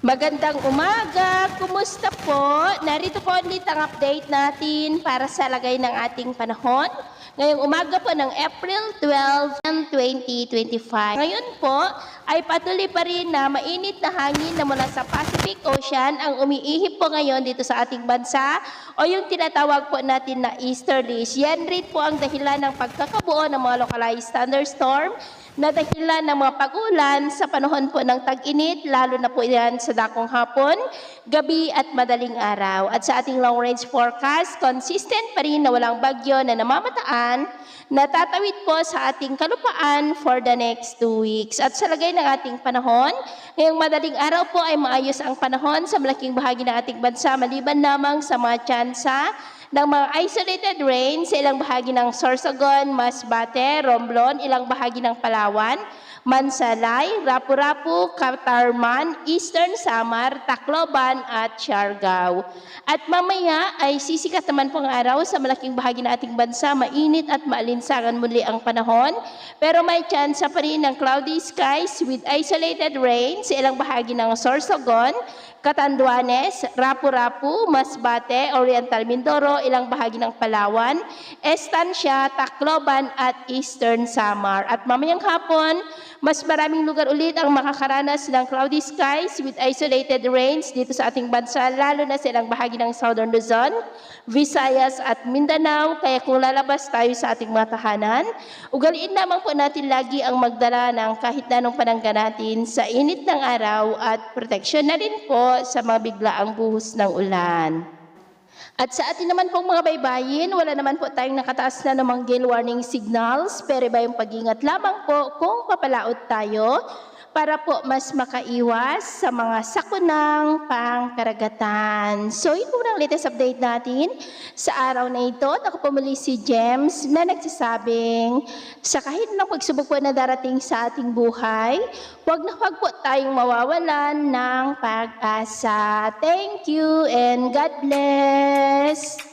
Magandang umaga! Kumusta po? Narito po ulit ang update natin para sa lagay ng ating panahon. Ngayong umaga po ng April 12, 2025. Ngayon po ay patuloy pa rin na mainit na hangin na mula sa Pacific Ocean ang umiihip po ngayon dito sa ating bansa o yung tinatawag po natin na easterlies. Yan rin po ang dahilan ng pagkakabuo ng mga localized thunderstorm na dahilan ng mga pag-ulan sa panahon po ng tag-init, lalo na po yan sa dakong hapon, gabi at madaling araw. At sa ating long-range forecast, consistent pa rin na walang bagyo na namamataan na tatawid po sa ating kalupaan for the next 2 weeks. At sa lagay ng ating panahon, ngayong madaling araw po ay maayos ang panahon sa malaking bahagi ng ating bansa, maliban lamang sa mga tsansa ng mga isolated rain sa ilang bahagi ng Sorsogon, Masbate, Romblon, ilang bahagi ng Palawan, Mansalay, Rapu-Rapu, Catarman, Eastern Samar, Tacloban at Siargao. At mamaya ay sisikat naman pong araw sa malaking bahagi ng ating bansa, mainit at maalinsangan muli ang panahon, pero may chance pa rin ng cloudy skies with isolated rain sa ilang bahagi ng Sorsogon, Catanduanes, Rapu-Rapu, Masbate, Oriental Mindoro, ilang bahagi ng Palawan, Estancia, Tacloban at Eastern Samar. At mamayang hapon, mas maraming lugar ulit ang makakaranas ng cloudy skies with isolated rains dito sa ating bansa, lalo na sa ilang bahagi ng Southern Luzon, Visayas at Mindanao. Kaya kung lalabas tayo sa ating mga tahanan, ugaliin lamang po natin lagi ang magdala ng kahit na anong panangga natin sa init ng araw at proteksyon na rin po sa mga biglaang buhos ng ulan. At sa atin naman pong mga baybayin, wala naman po tayong nakataas na namang gale warning signals, pero iba yung pag-ingat lamang po kung papalaot tayo para po mas makaiwas sa mga sakunang pangkaragatan. So, ito ang latest update natin sa araw na ito. Ako po muli si James na nagsasabing sa kahit ng pagsubok po na darating sa ating buhay, huwag na huwag po tayong mawawalan ng pag-asa. Thank you and God bless!